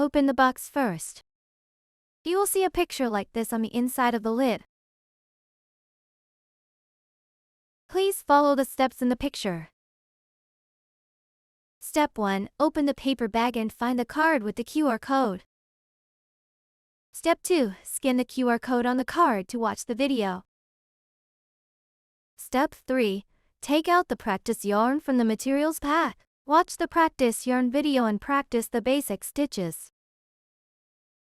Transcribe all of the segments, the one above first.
Open the box first. You will see a picture like this on the inside of the lid. Please follow the steps in the picture. Step 1. Open the paper bag and find the card with the QR code. Step 2. Scan the QR code on the card to watch the video. Step 3. Take out the practice yarn from the materials pack. Watch the practice yarn video and practice the basic stitches.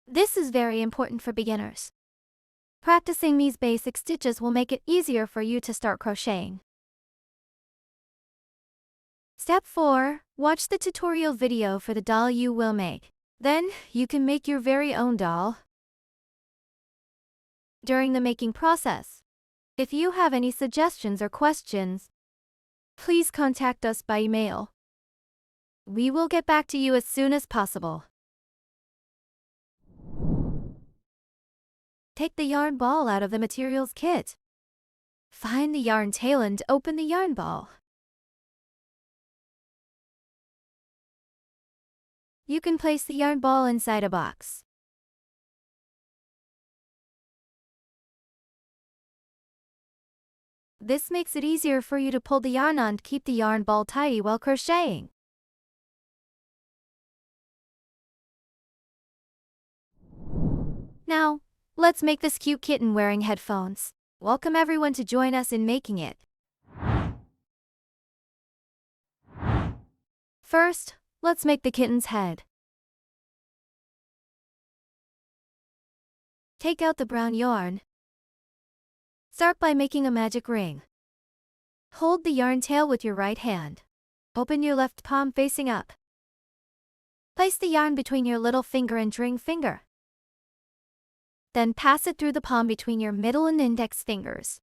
This is very important for beginners. Practicing these basic stitches will make it easier for you to start crocheting. Step 4. Watch the tutorial video for the doll you will make. Then, you can make your very own doll. During the making process, if you have any suggestions or questions, please contact us by email. We will get back to you as soon as possible. Take the yarn ball out of the materials kit. Find the yarn tail and open the yarn ball. You can place the yarn ball inside a box. This makes it easier for you to pull the yarn on to keep the yarn ball tidy while crocheting. Now, let's make this cute kitten wearing headphones. Welcome everyone to join us in making it. First, let's make the kitten's head. Take out the brown yarn. Start by making a magic ring. Hold the yarn tail with your right hand. Open your left palm facing up. Place the yarn between your little finger and ring finger. Then pass it through the palm between your middle and index fingers.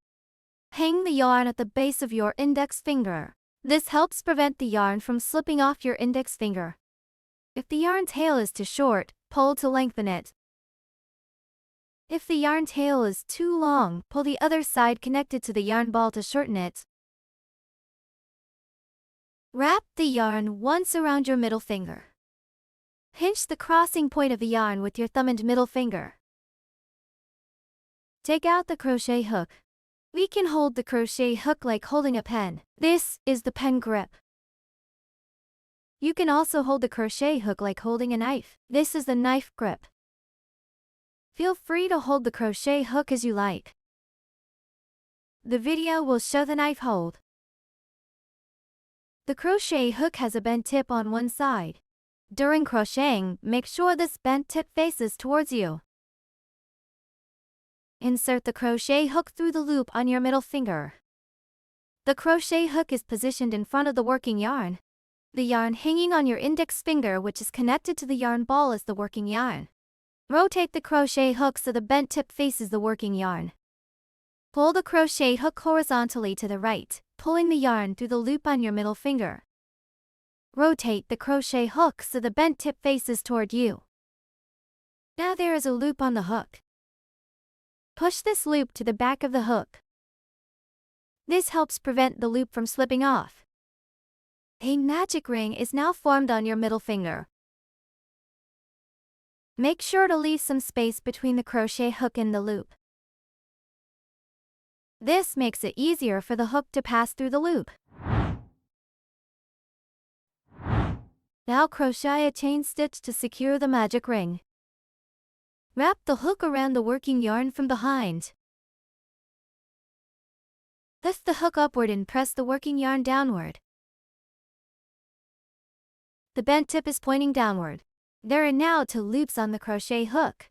Hang the yarn at the base of your index finger. This helps prevent the yarn from slipping off your index finger. If the yarn tail is too short, pull to lengthen it. If the yarn tail is too long, pull the other side connected to the yarn ball to shorten it. Wrap the yarn once around your middle finger. Pinch the crossing point of the yarn with your thumb and middle finger. Take out the crochet hook. We can hold the crochet hook like holding a pen. This is the pen grip. You can also hold the crochet hook like holding a knife. This is the knife grip. Feel free to hold the crochet hook as you like. The video will show the knife hold. The crochet hook has a bent tip on one side. During crocheting, make sure this bent tip faces towards you. Insert the crochet hook through the loop on your middle finger. The crochet hook is positioned in front of the working yarn. The yarn hanging on your index finger, which is connected to the yarn ball, is the working yarn. Rotate the crochet hook so the bent tip faces the working yarn. Pull the crochet hook horizontally to the right, pulling the yarn through the loop on your middle finger. Rotate the crochet hook so the bent tip faces toward you. Now there is a loop on the hook. Push this loop to the back of the hook. This helps prevent the loop from slipping off. A magic ring is now formed on your middle finger. Make sure to leave some space between the crochet hook and the loop. This makes it easier for the hook to pass through the loop. Now crochet a chain stitch to secure the magic ring. Wrap the hook around the working yarn from behind. Lift the hook upward and press the working yarn downward. The bent tip is pointing downward. There are now 2 loops on the crochet hook.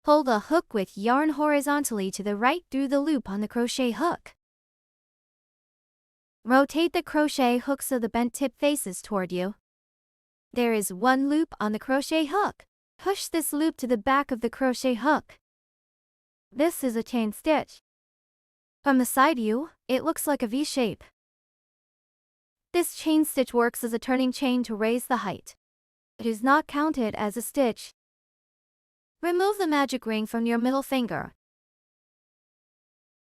Pull the hook with yarn horizontally to the right through the loop on the crochet hook. Rotate the crochet hook so the bent tip faces toward you. There is 1 loop on the crochet hook. Push this loop to the back of the crochet hook. This is a chain stitch. From the side view, it looks like a V shape. This chain stitch works as a turning chain to raise the height. It is not counted as a stitch. Remove the magic ring from your middle finger.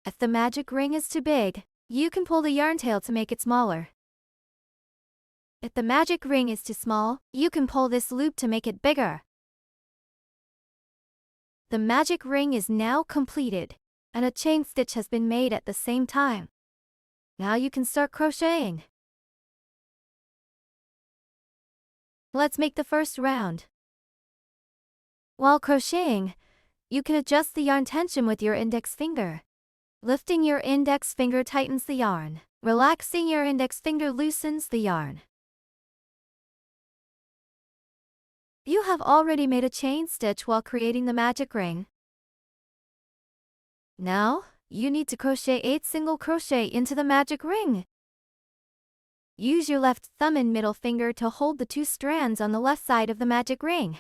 If the magic ring is too big, you can pull the yarn tail to make it smaller. If the magic ring is too small, you can pull this loop to make it bigger. The magic ring is now completed, and a chain stitch has been made at the same time. Now you can start crocheting. Let's make the first round. While crocheting, you can adjust the yarn tension with your index finger. Lifting your index finger tightens the yarn. Relaxing your index finger loosens the yarn. You have already made a chain stitch while creating the magic ring. Now, you need to crochet 8 single crochet into the magic ring. Use your left thumb and middle finger to hold the 2 strands on the left side of the magic ring.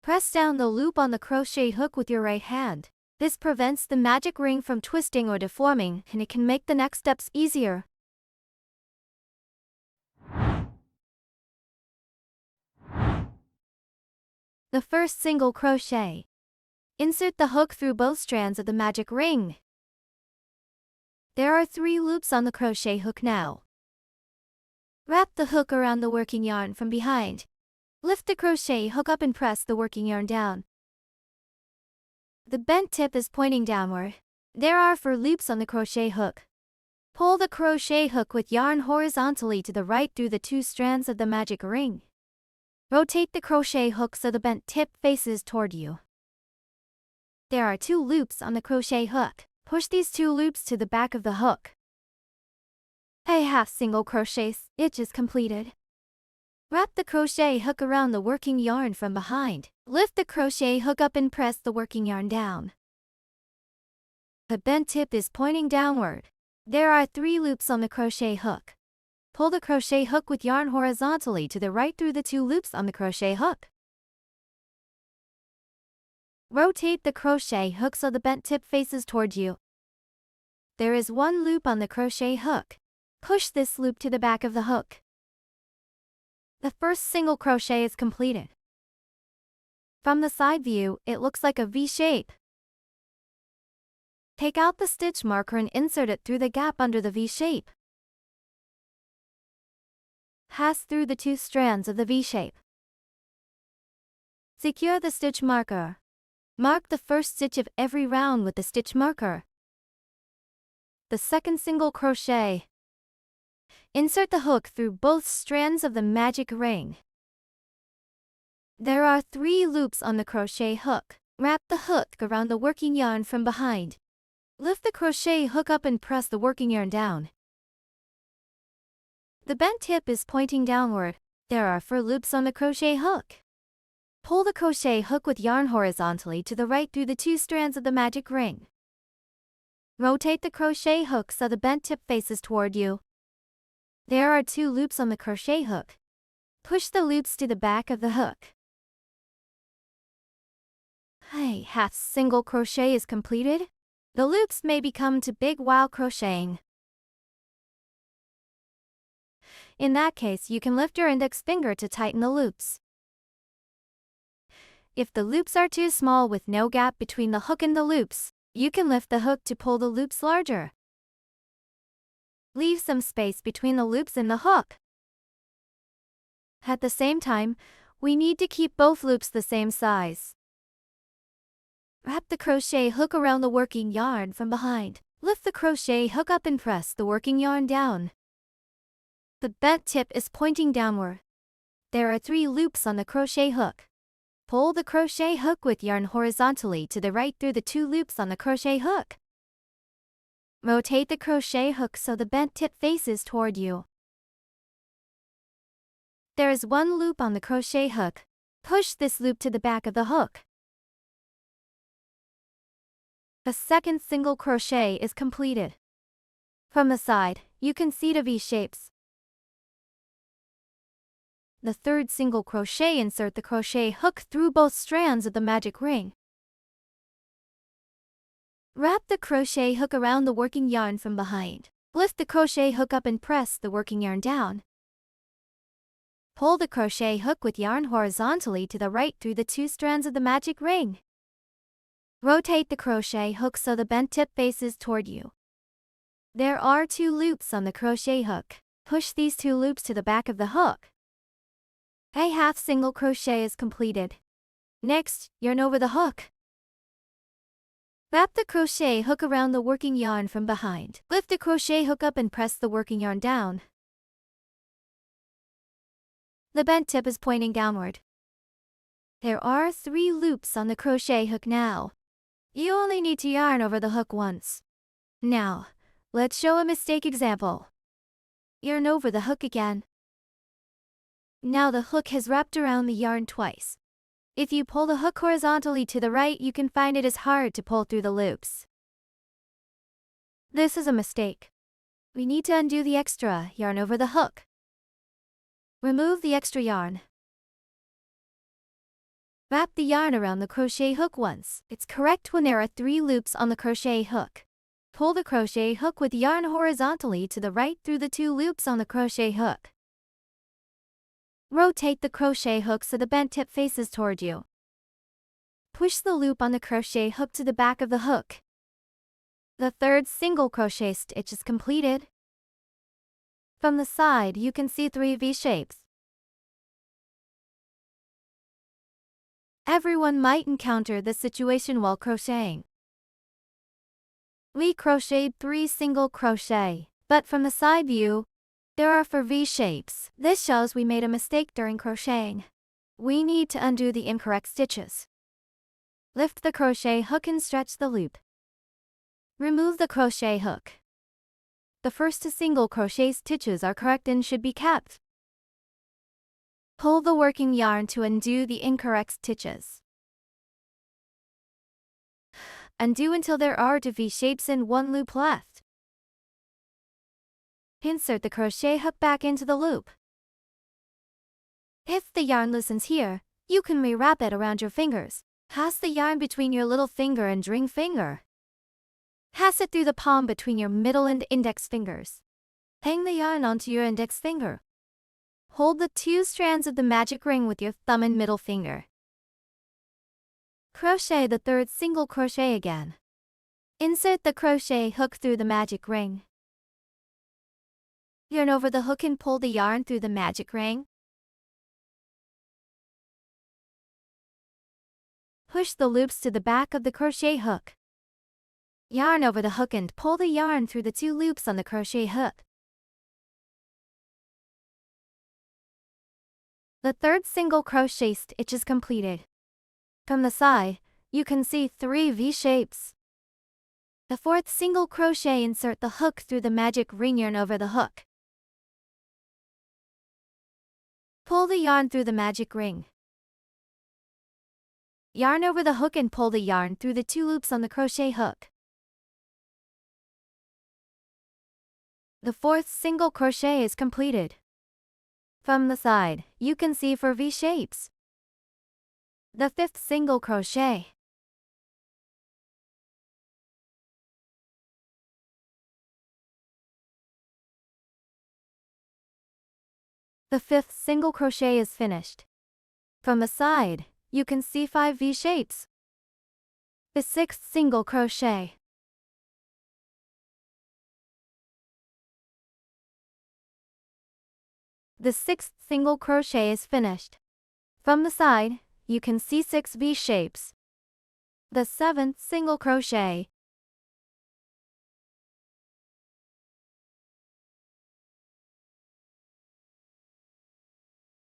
Press down the loop on the crochet hook with your right hand. This prevents the magic ring from twisting or deforming, and it can make the next steps easier. The first single crochet. Insert the hook through both strands of the magic ring. There are 3 loops on the crochet hook now. Wrap the hook around the working yarn from behind. Lift the crochet hook up and press the working yarn down. The bent tip is pointing downward. There are 4 loops on the crochet hook. Pull the crochet hook with yarn horizontally to the right through the 2 strands of the magic ring. Rotate the crochet hook so the bent tip faces toward you. There are 2 loops on the crochet hook. Push these 2 loops to the back of the hook. A half single crochet stitch is completed. Wrap the crochet hook around the working yarn from behind. Lift the crochet hook up and press the working yarn down. The bent tip is pointing downward. There are 3 loops on the crochet hook. Pull the crochet hook with yarn horizontally to the right through the 2 loops on the crochet hook. Rotate the crochet hook so the bent tip faces toward you. There is 1 loop on the crochet hook. Push this loop to the back of the hook. The first single crochet is completed. From the side view, it looks like a V shape. Take out the stitch marker and insert it through the gap under the V shape. Pass through the 2 strands of the V shape. Secure the stitch marker. Mark the first stitch of every round with the stitch marker. The second single crochet. Insert the hook through both strands of the magic ring. There are 3 loops on the crochet hook. Wrap the hook around the working yarn from behind. Lift the crochet hook up and press the working yarn down. The bent tip is pointing downward. There are 4 loops on the crochet hook. Pull the crochet hook with yarn horizontally to the right through the 2 strands of the magic ring. Rotate the crochet hook so the bent tip faces toward you. There are 2 loops on the crochet hook. Push the loops to the back of the hook. A half single crochet is completed. The loops may become too big while crocheting. In that case, you can lift your index finger to tighten the loops. If the loops are too small with no gap between the hook and the loops, you can lift the hook to pull the loops larger. Leave some space between the loops and the hook. At the same time, we need to keep both loops the same size. Wrap the crochet hook around the working yarn from behind. Lift the crochet hook up and press the working yarn down. The bent tip is pointing downward. There are 3 loops on the crochet hook. Pull the crochet hook with yarn horizontally to the right through the 2 loops on the crochet hook. Rotate the crochet hook so the bent tip faces toward you. There is 1 loop on the crochet hook. Push this loop to the back of the hook. The second single crochet is completed. From the side, you can see the V shapes. The third single crochet, insert the crochet hook through both strands of the magic ring. Wrap the crochet hook around the working yarn from behind. Lift the crochet hook up and press the working yarn down. Pull the crochet hook with yarn horizontally to the right through the 2 strands of the magic ring. Rotate the crochet hook so the bent tip faces toward you. There are 2 loops on the crochet hook. Push these 2 loops to the back of the hook. A half single crochet is completed. Next, yarn over the hook. Wrap the crochet hook around the working yarn from behind. Lift the crochet hook up and press the working yarn down. The bent tip is pointing downward. There are 3 loops on the crochet hook now. You only need to yarn over the hook once. Now, let's show a mistake example. Yarn over the hook again. Now the hook has wrapped around the yarn twice. If you pull the hook horizontally to the right, you can find it is hard to pull through the loops. This is a mistake. We need to undo the extra yarn over the hook. Remove the extra yarn. Wrap the yarn around the crochet hook once. It's correct when there are 3 loops on the crochet hook. Pull the crochet hook with yarn horizontally to the right through the 2 loops on the crochet hook. Rotate the crochet hook so the bent tip faces toward you. Push the loop on the crochet hook to the back of the hook. The 3rd single crochet stitch is completed. From the side, you can see 3 V-shapes. Everyone might encounter this situation while crocheting. We crocheted 3 single crochet, but from the side view, there are 4 V-shapes. This shows we made a mistake during crocheting. We need to undo the incorrect stitches. Lift the crochet hook and stretch the loop. Remove the crochet hook. The first 2 single crochet stitches are correct and should be kept. Pull the working yarn to undo the incorrect stitches. Undo until there are 2 V-shapes and 1 loop left. Insert the crochet hook back into the loop. If the yarn loosens here, you can rewrap it around your fingers. Pass the yarn between your little finger and ring finger. Pass it through the palm between your middle and index fingers. Hang the yarn onto your index finger. Hold the 2 strands of the magic ring with your thumb and middle finger. Crochet the 3rd single crochet again. Insert the crochet hook through the magic ring. Yarn over the hook and pull the yarn through the magic ring. Push the loops to the back of the crochet hook. Yarn over the hook and pull the yarn through the 2 loops on the crochet hook. The 3rd single crochet stitch is completed. From the side, you can see 3 V-shapes. The 4th single crochet, insert the hook through the magic ring, yarn over the hook. Pull the yarn through the magic ring. Yarn over the hook and pull the yarn through the 2 loops on the crochet hook. The 4th single crochet is completed. From the side, you can see 4 V-shapes. The 5th single crochet. The 5th single crochet is finished. From the side, you can see 5 V-shapes. The 6th single crochet. The 6th single crochet is finished. From the side, you can see 6 V-shapes. The 7th single crochet.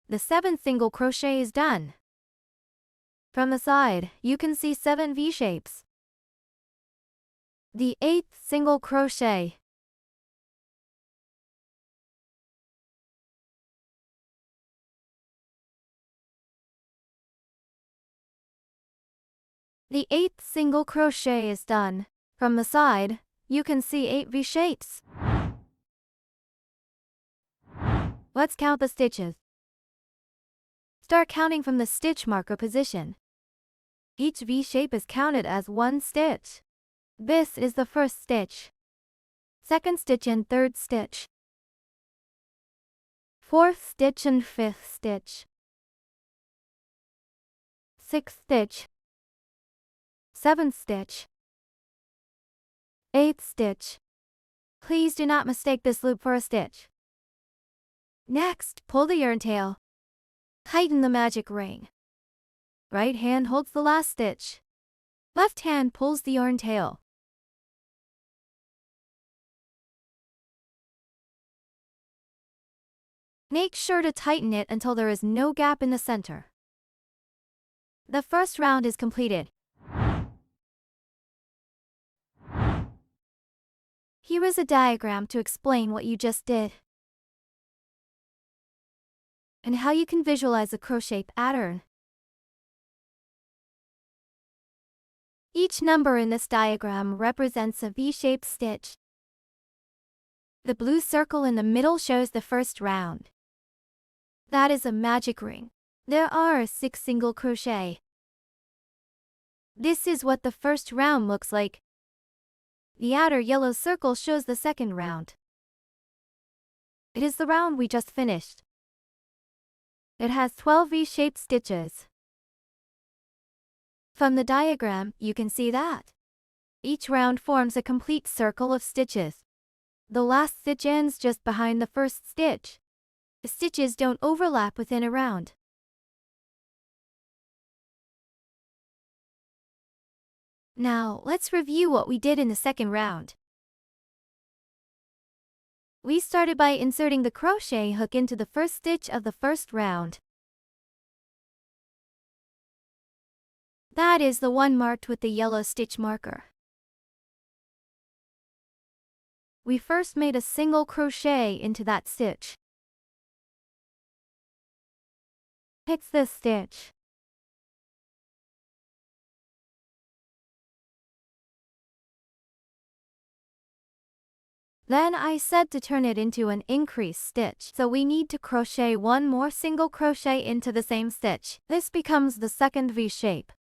The 7th single crochet is done. From the side, you can see 7 V-shapes. The 8th single crochet. The 8th single crochet is done. From the side, you can see 8 V-shapes. Let's count the stitches. Start counting from the stitch marker position. Each V-shape is counted as 1 stitch. This is the 1st stitch, 2nd stitch and 3rd stitch, 4th stitch and 5th stitch, 6th stitch, 7th stitch, 8th stitch, Please do not mistake this loop for a stitch. Next, pull the yarn tail. Tighten the magic ring. Right hand holds the last stitch. Left hand pulls the yarn tail. Make sure to tighten it until there is no gap in the center. The first round is completed. Here is a diagram to explain what you just did and how you can visualize a crochet pattern. Each number in this diagram represents a V-shaped stitch. The blue circle in the middle shows the first round. That is a magic ring. There are 6 single crochet. This is what the first round looks like. The outer yellow circle shows the second round. It is the round we just finished. It has 12 V-shaped stitches. From the diagram, you can see that each round forms a complete circle of stitches. The last stitch ends just behind the first stitch. The stitches don't overlap within a round. Now, let's review what we did in the second round. We started by inserting the crochet hook into the first stitch of the first round. That is the one marked with the yellow stitch marker. We first made a single crochet into that stitch. Fix this stitch. Then I said to turn it into an increase stitch, so we need to crochet one more single crochet into the same stitch. This becomes the second V shape.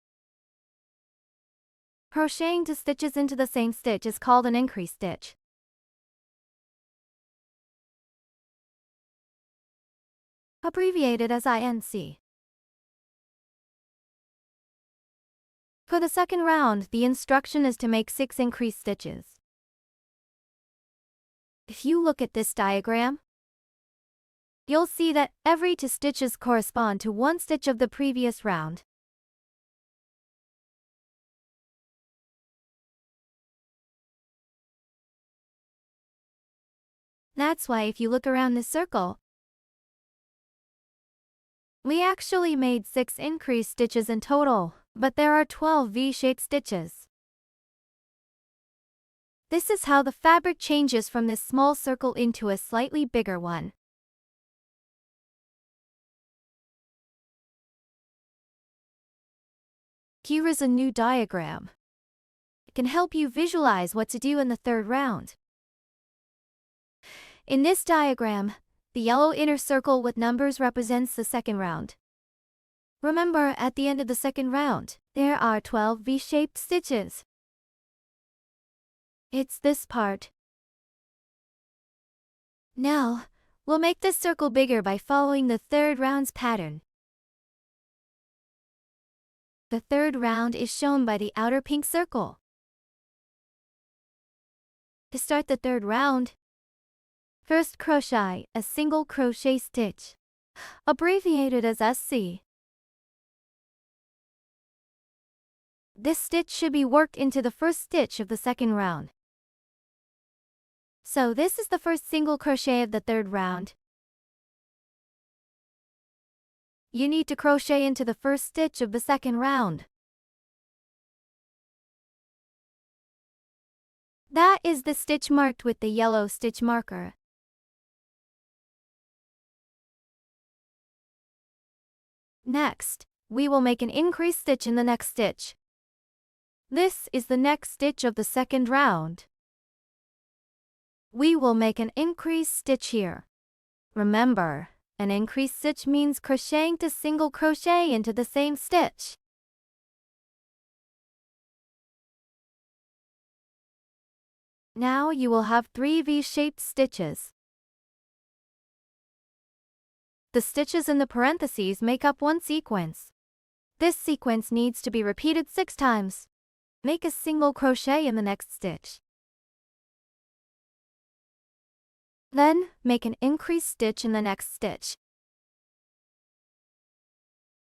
Crocheting 2 stitches into the same stitch is called an increase stitch. Abbreviated as INC. For the second round, the instruction is to make 6 increase stitches. If you look at this diagram, you'll see that every 2 stitches correspond to 1 stitch of the previous round. That's why if you look around this circle, we actually made 6 increase stitches in total, but there are 12 V-shaped stitches. This is how the fabric changes from this small circle into a slightly bigger one. Here is a new diagram. It can help you visualize what to do in the third round. In this diagram, the yellow inner circle with numbers represents the second round. Remember, at the end of the second round, there are 12 V-shaped stitches. It's this part. Now, we'll make this circle bigger by following the third round's pattern. The third round is shown by the outer pink circle. To start the third round, first crochet a single crochet stitch, abbreviated as SC. This stitch should be worked into the first stitch of the second round. So this is the first single crochet of the third round. You need to crochet into the first stitch of the second round. That is the stitch marked with the yellow stitch marker. Next, we will make an increase stitch in the next stitch. This is the next stitch of the second round. We will make an increase stitch here. Remember, an increase stitch means crocheting 2 single crochet into the same stitch. Now you will have 3 V-shaped stitches. The stitches in the parentheses make up one sequence. This sequence needs to be repeated 6 times. Make a single crochet in the next stitch. Then, make an increased stitch in the next stitch.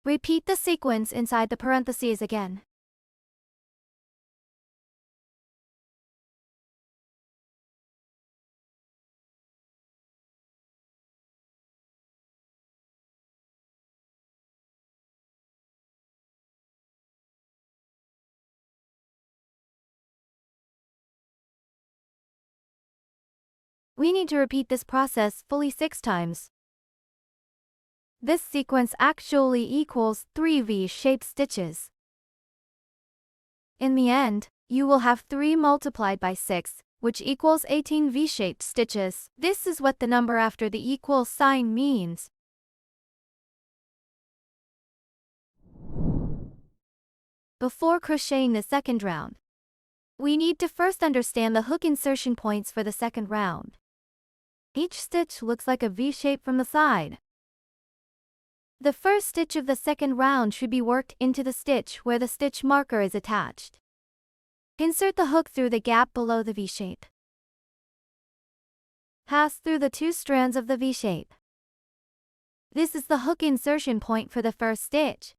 Repeat the sequence inside the parentheses again. We need to repeat this process fully 6 times. This sequence actually equals 3 V-shaped stitches. In the end, you will have 3 multiplied by 6, which equals 18 V-shaped stitches. This is what the number after the equal sign means. Before crocheting the second round, we need to first understand the hook insertion points for the second round. Each stitch looks like a V-shape from the side. The first stitch of the second round should be worked into the stitch where the stitch marker is attached. Insert the hook through the gap below the V-shape. Pass through the 2 strands of the V-shape. This is the hook insertion point for the first stitch.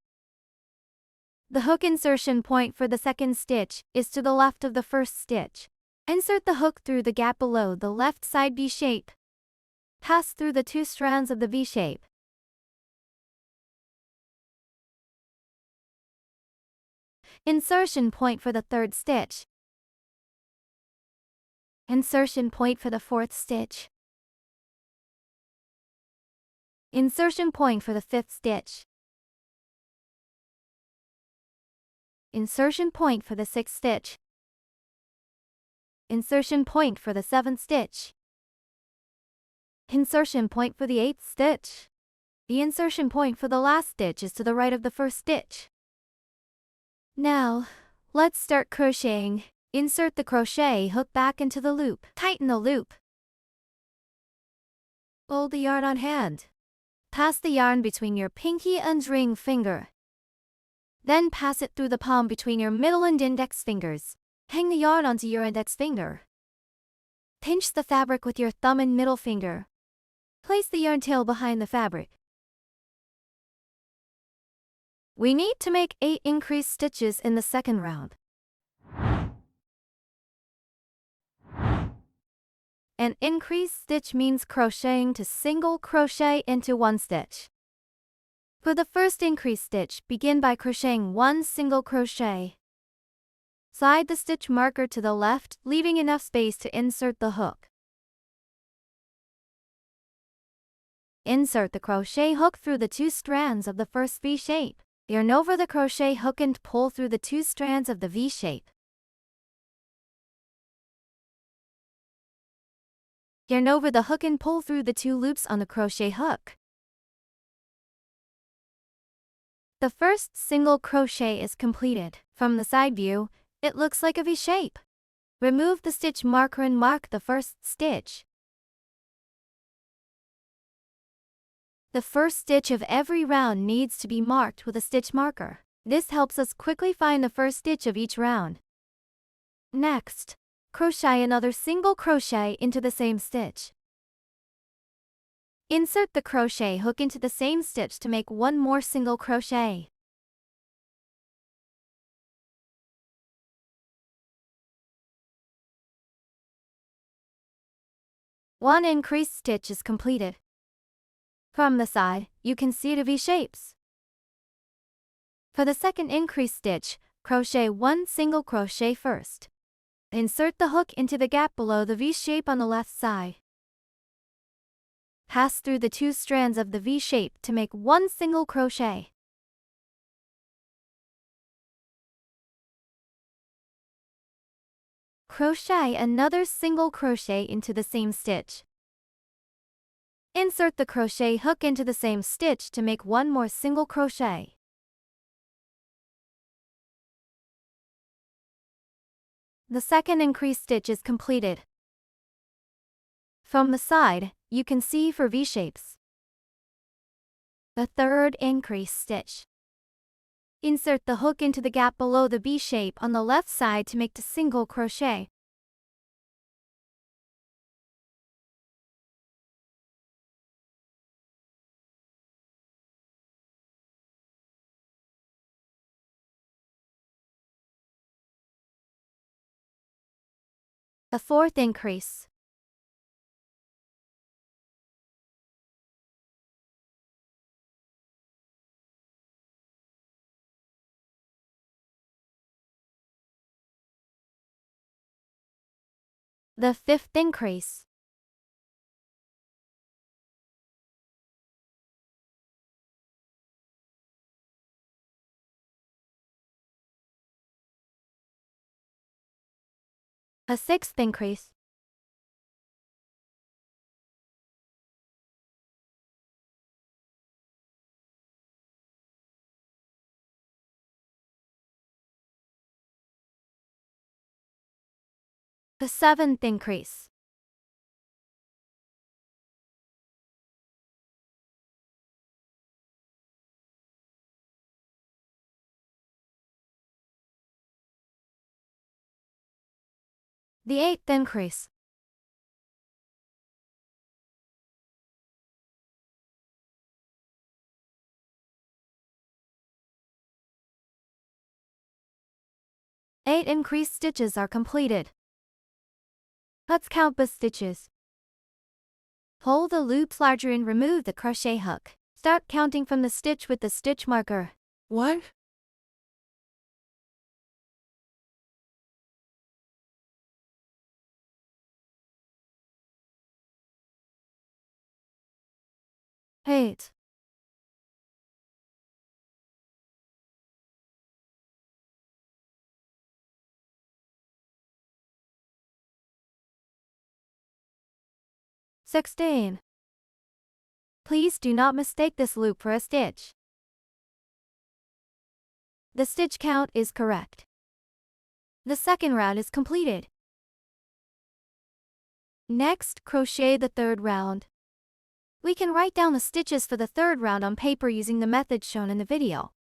The hook insertion point for the second stitch is to the left of the first stitch. Insert the hook through the gap below the left side V-shape. Pass through the 2 strands of the V-shape. Insertion point for the third stitch. Insertion point for the fourth stitch. Insertion point for the fifth stitch. Insertion point for the sixth stitch. Insertion point for the seventh stitch. Insertion point for the eighth stitch. The insertion point for the last stitch is to the right of the first stitch. Now, let's start crocheting. Insert the crochet hook back into the loop. Tighten the loop. Hold the yarn on hand. Pass the yarn between your pinky and ring finger. Then pass it through the palm between your middle and index fingers. Hang the yarn onto your index finger. Pinch the fabric with your thumb and middle finger. Place the yarn tail behind the fabric. We need to make 8 increased stitches in the second round. An increased stitch means crocheting to single crochet into 1 stitch. For the first increased stitch, begin by crocheting 1 single crochet. Slide the stitch marker to the left, leaving enough space to insert the hook. Insert the crochet hook through the 2 strands of the first V-shape. Yarn over the crochet hook and pull through the 2 strands of the V-shape. Yarn over the hook and pull through the 2 loops on the crochet hook. The first single crochet is completed. From the side view, it looks like a V-shape. Remove the stitch marker and mark the first stitch. The first stitch of every round needs to be marked with a stitch marker. This helps us quickly find the first stitch of each round. Next, crochet another single crochet into the same stitch. Insert the crochet hook into the same stitch to make 1 more single crochet. One increased stitch is completed. From the side, you can see the V-shapes. For the second increased stitch, crochet 1 single crochet first. Insert the hook into the gap below the V-shape on the left side. Pass through the 2 strands of the V-shape to make 1 single crochet. Crochet another single crochet into the same stitch. Insert the crochet hook into the same stitch to make 1 more single crochet. The second increased stitch is completed. From the side, you can see for V-shapes. The third increased stitch. Insert the hook into the gap below the V-shape on the left side to make the single crochet. A fourth increase. The fifth increase. A sixth increase. The seventh increase. The eighth increase. Eight increased stitches are completed. Let's count the stitches. Pull the loops larger and remove the crochet hook. Start counting from the stitch with the stitch marker. What? Eight. 16. Please do not mistake this loop for a stitch. The stitch count is correct. The second round is completed. Next, crochet the third round. We can write down the stitches for the third round on paper using the method shown in the video.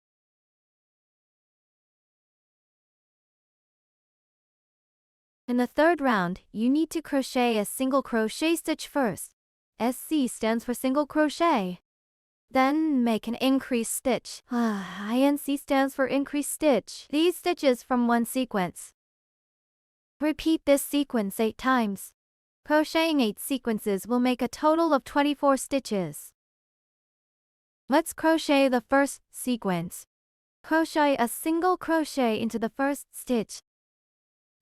In the third round, you need to crochet a single crochet stitch first. SC stands for single crochet. Then make an increased stitch. INC stands for increased stitch. These stitches from one sequence. Repeat this sequence 8 times. Crocheting 8 sequences will make a total of 24 stitches. Let's crochet the first sequence. Crochet a single crochet into the first stitch.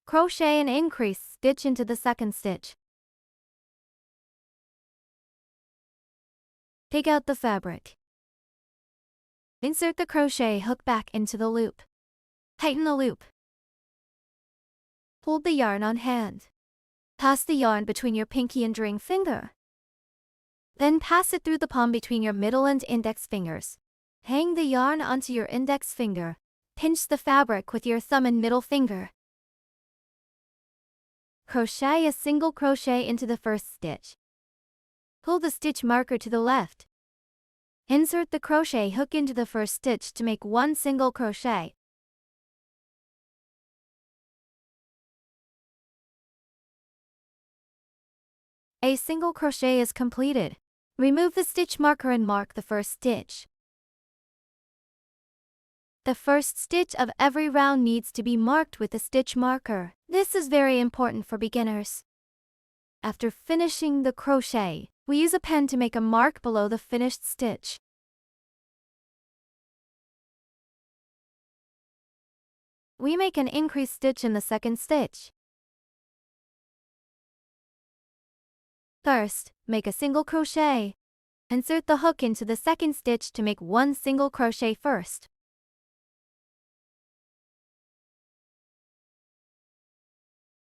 Crochet an increased stitch into the second stitch. Take out the fabric. Insert the crochet hook back into the loop. Tighten the loop. Hold the yarn on hand. Pass the yarn between your pinky and ring finger. Then pass it through the palm between your middle and index fingers. Hang the yarn onto your index finger. Pinch the fabric with your thumb and middle finger. Crochet a single crochet into the first stitch. Pull the stitch marker to the left. Insert the crochet hook into the first stitch to make one single crochet. A single crochet is completed. Remove the stitch marker and mark the first stitch. The first stitch of every round needs to be marked with a stitch marker. This is very important for beginners. After finishing the crochet, we use a pen to make a mark below the finished stitch. We make an increased stitch in the second stitch. First, make a single crochet. Insert the hook into the second stitch to make one single crochet first.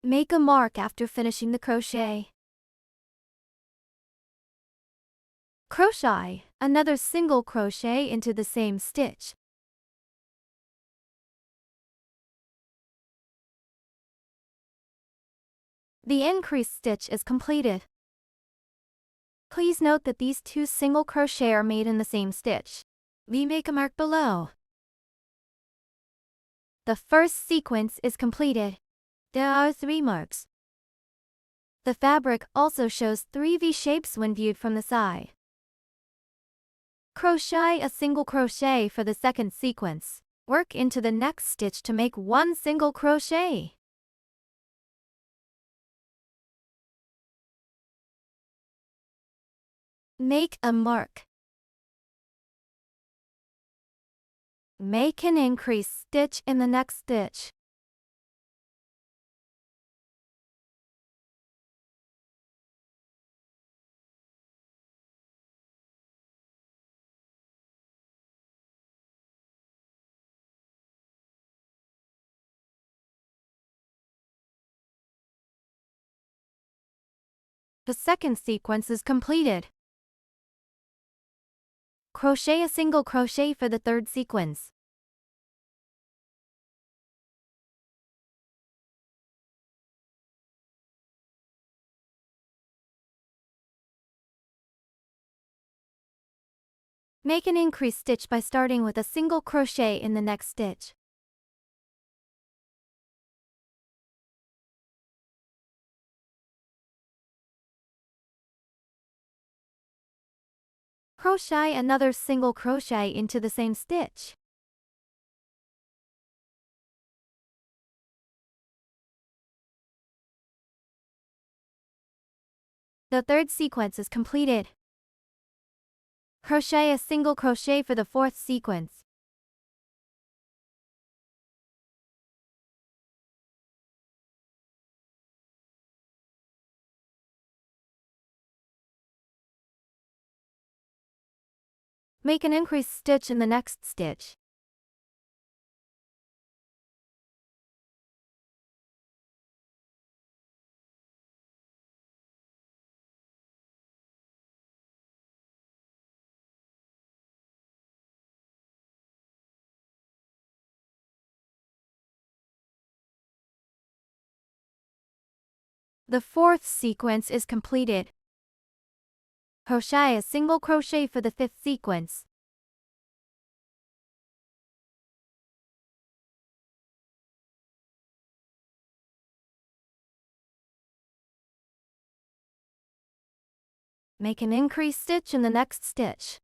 Make a mark after finishing the crochet. Crochet another single crochet into the same stitch. The increased stitch is completed. Please note that these two single crochet are made in the same stitch. We make a mark below. The first sequence is completed. There are 3 marks. The fabric also shows 3 V shapes when viewed from the side. Crochet a single crochet for the second sequence. Work into the next stitch to make one single crochet. Make a mark. Make an increase stitch in the next stitch. The second sequence is completed. Crochet a single crochet for the third sequence. Make an increase stitch by starting with a single crochet in the next stitch. Crochet another single crochet into the same stitch. The third sequence is completed. Crochet a single crochet for the fourth sequence. Make an increase stitch in the next stitch. The fourth sequence is completed. Crochet a single crochet for the fifth sequence. Make an increase stitch in the next stitch.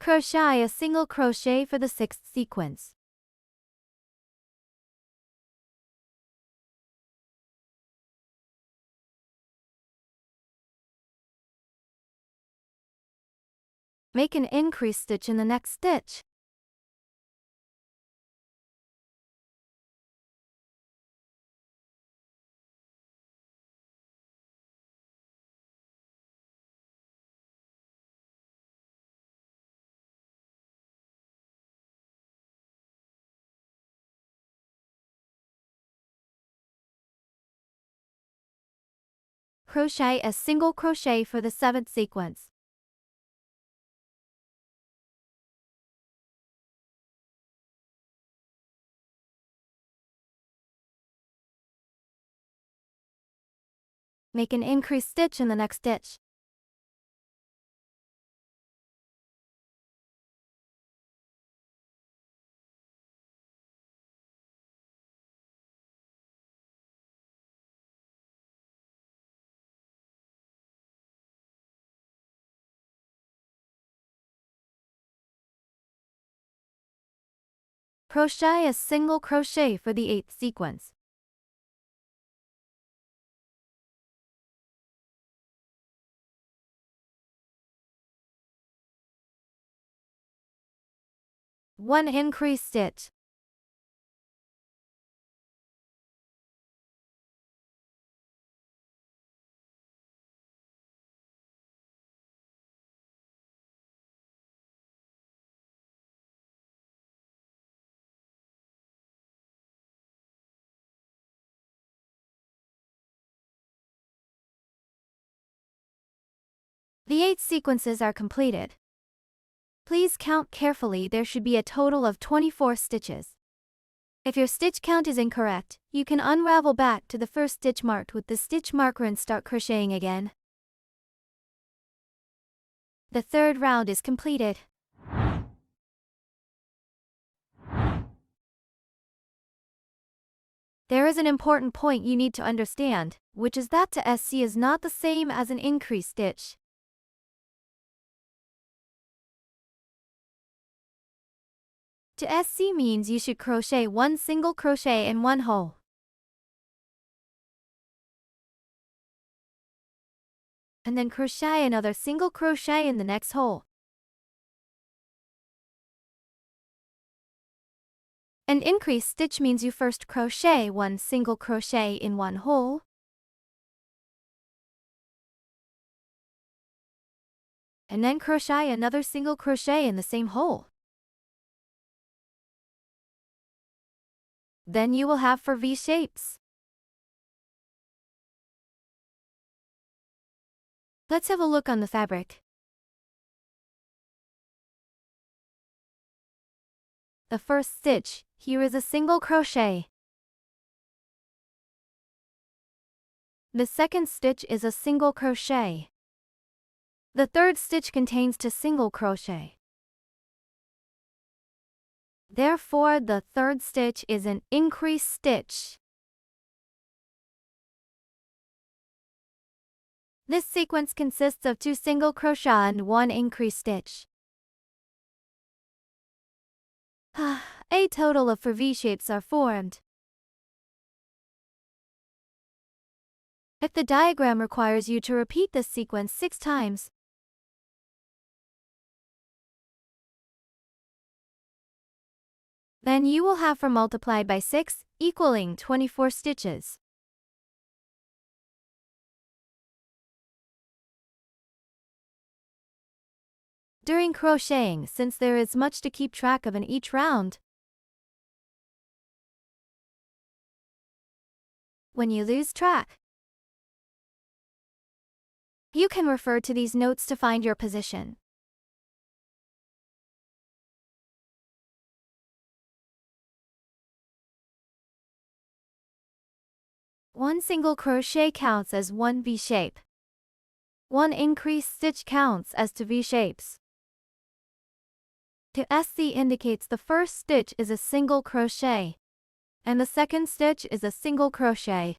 Crochet a single crochet for the sixth sequence. Make an increase stitch in the next stitch. Crochet a single crochet for the seventh sequence. Make an increase stitch in the next stitch. Crochet a single crochet for the eighth sequence. One increase stitch. The 8 sequences are completed. Please count carefully, there should be a total of 24 stitches. If your stitch count is incorrect, you can unravel back to the first stitch marked with the stitch marker and start crocheting again. The third round is completed. There is an important point you need to understand, which is that to SC is not the same as an increase stitch. To SC means you should crochet one single crochet in one hole. And then crochet another single crochet in the next hole. An increase stitch means you first crochet one single crochet in one hole, and then crochet another single crochet in the same hole. Then you will have 4 V shapes. Let's have a look on the fabric. The first stitch, here is a single crochet. The second stitch is a single crochet. The third stitch contains 2 single crochet. Therefore, the third stitch is an increase stitch. This sequence consists of 2 single crochet and 1 increase stitch. A total of 4 V-shapes are formed. If the diagram requires you to repeat this sequence 6 times, then you will have 4 multiplied by 6, equaling 24 stitches. During crocheting, since there is much to keep track of in each round, when you lose track, you can refer to these notes to find your position. One single crochet counts as 1 V-shape. 1 increase stitch counts as 2 V-shapes. To SC indicates the first stitch is a single crochet, and the second stitch is a single crochet.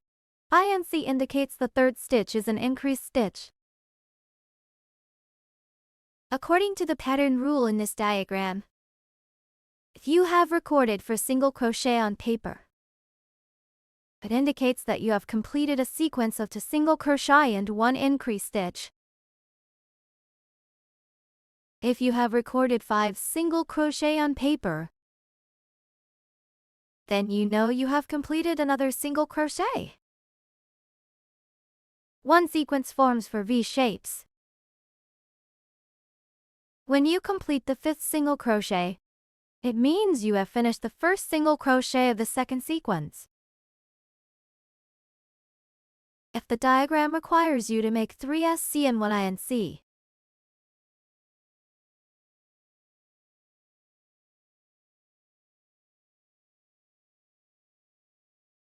INC indicates the third stitch is an increase stitch. According to the pattern rule in this diagram, if you have recorded for single crochet on paper, it indicates that you have completed a sequence of 2 single crochet and 1 increase stitch. If you have recorded 5 single crochet on paper, then you know you have completed another single crochet. 1 sequence forms for V-shapes. When you complete the 5th single crochet, it means you have finished the first single crochet of the second sequence. If the diagram requires you to make 3 SC and 1 INC,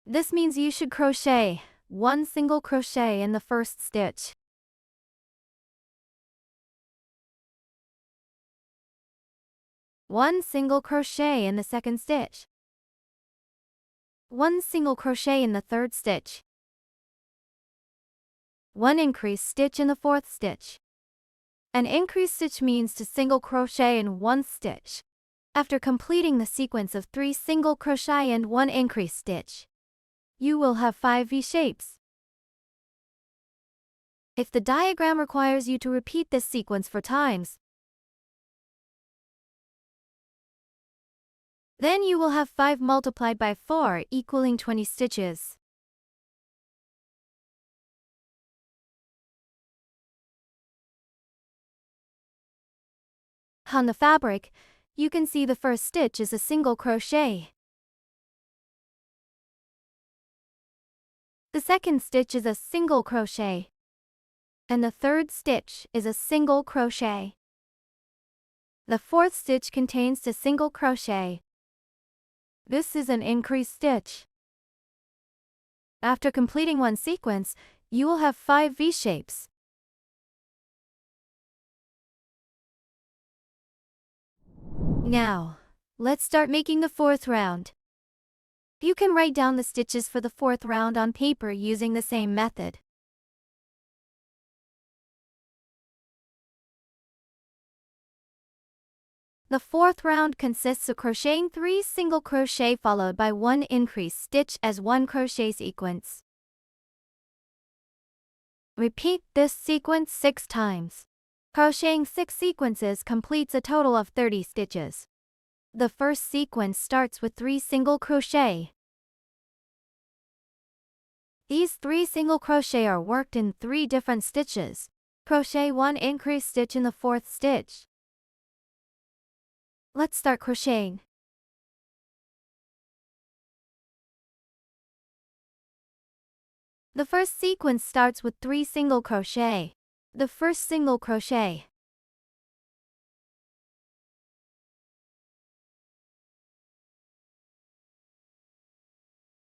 this means you should crochet 1 single crochet in the first stitch. 1 single crochet in the second stitch. 1 single crochet in the third stitch. 1 increase stitch in the fourth stitch. An increase stitch means to single crochet in 1 stitch. After completing the sequence of 3 single crochet and 1 increase stitch, you will have 5 V-shapes. If the diagram requires you to repeat this sequence 4 times, then you will have 5 multiplied by 4 equaling 20 stitches. On the fabric, you can see the first stitch is a single crochet. The second stitch is a single crochet. And the third stitch is a single crochet. The fourth stitch contains 2 single crochet. This is an increase stitch. After completing 1 sequence, you will have 5 V-shapes. Now, let's start making the 4th round. You can write down the stitches for the fourth round on paper using the same method. The fourth round consists of crocheting 3 single crochet followed by 1 increased stitch as 1 crochet sequence. Repeat this sequence 6 times. Crocheting 6 sequences completes a total of 30 stitches. The first sequence starts with 3 single crochet. These 3 single crochet are worked in 3 different stitches. Crochet 1 increased stitch in the 4th stitch. Let's start crocheting. The first sequence starts with 3 single crochet. The first single crochet.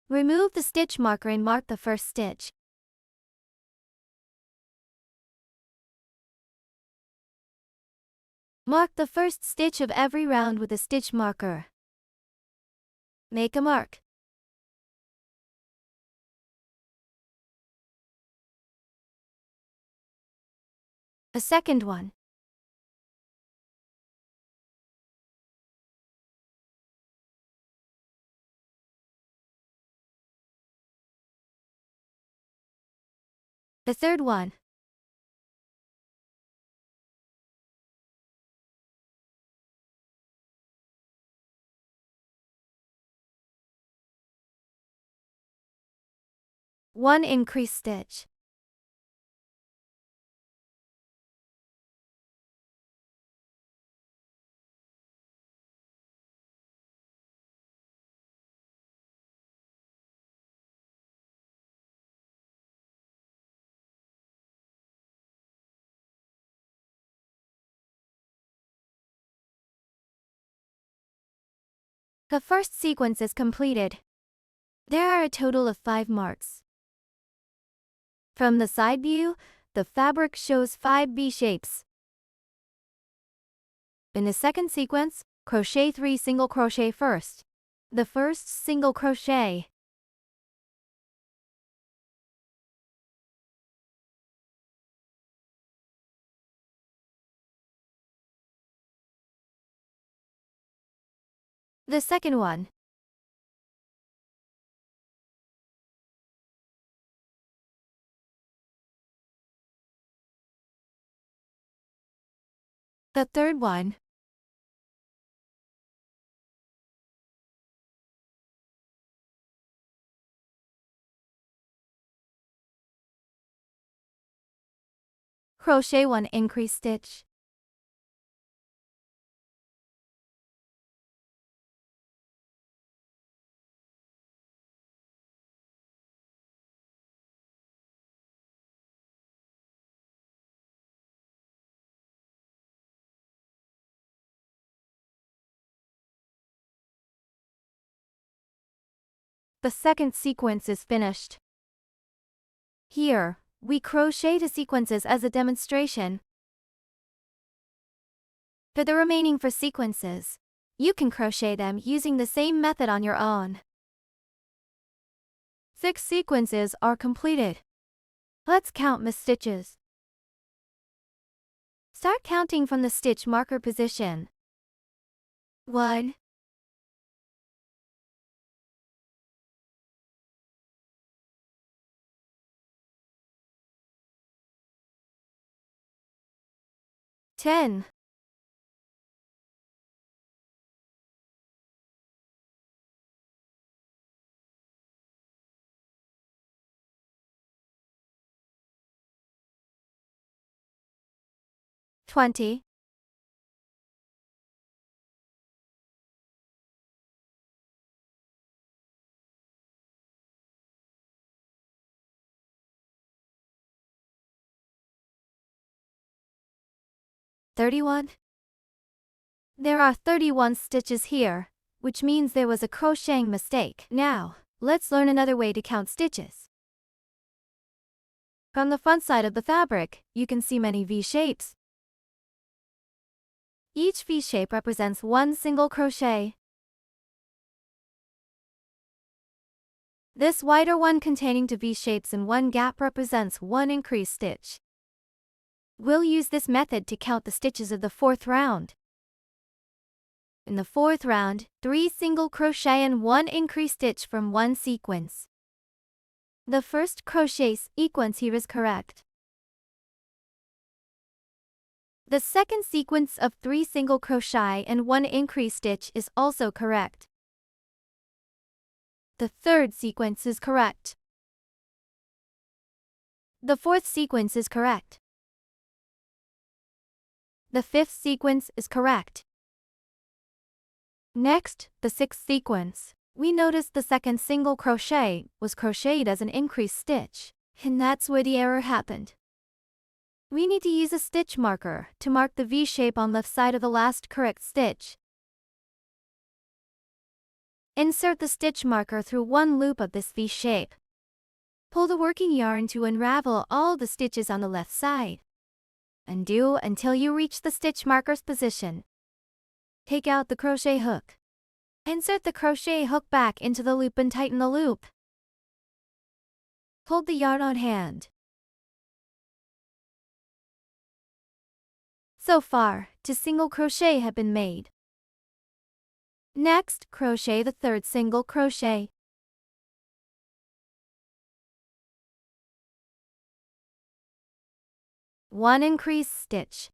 Remove the stitch marker and mark the first stitch. Mark the first stitch of every round with a stitch marker. Make a mark. A second one. The third one. One increased stitch. The first sequence is completed. There are a total of 5 marks. From the side view, the fabric shows 5 V shapes. In the second sequence, crochet 3 single crochet first. The first single crochet. The second one. The third one. Crochet 1 increased stitch. The second sequence is finished. Here, we crochet the sequences as a demonstration. For the remaining 4 sequences, you can crochet them using the same method on your own. 6 sequences are completed. Let's count missed stitches. Start counting from the stitch marker position. 1, 10, 20, 31. There are 31 stitches here, which means there was a crocheting mistake. Now, let's learn another way to count stitches. From the front side of the fabric, you can see many V shapes. Each V shape represents 1 single crochet. This wider one containing two V-shapes and one gap represents one increased stitch. We'll use this method to count the stitches of the fourth round. In the fourth round, 3 single crochet and 1 increased stitch from one sequence. The first crochet sequence here is correct. The second sequence of 3 single crochet and 1 increased stitch is also correct. The third sequence is correct. The fourth sequence is correct. The fifth sequence is correct. Next, the sixth sequence. We noticed the second single crochet was crocheted as an increased stitch, and that's where the error happened. We need to use a stitch marker to mark the V-shape on left side of the last correct stitch. Insert the stitch marker through one loop of this V-shape. Pull the working yarn to unravel all the stitches on the left side. Undo until you reach the stitch marker's position. Take out the crochet hook. Insert the crochet hook back into the loop and tighten the loop. Hold the yarn on hand. So far, 2 single crochet have been made. Next, crochet the third single crochet. One increased stitch.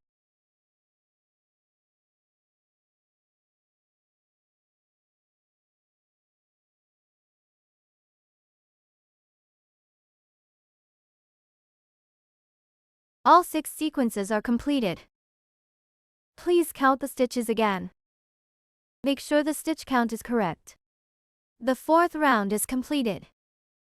All 6 sequences are completed. Please count the stitches again. Make sure the stitch count is correct. The fourth round is completed.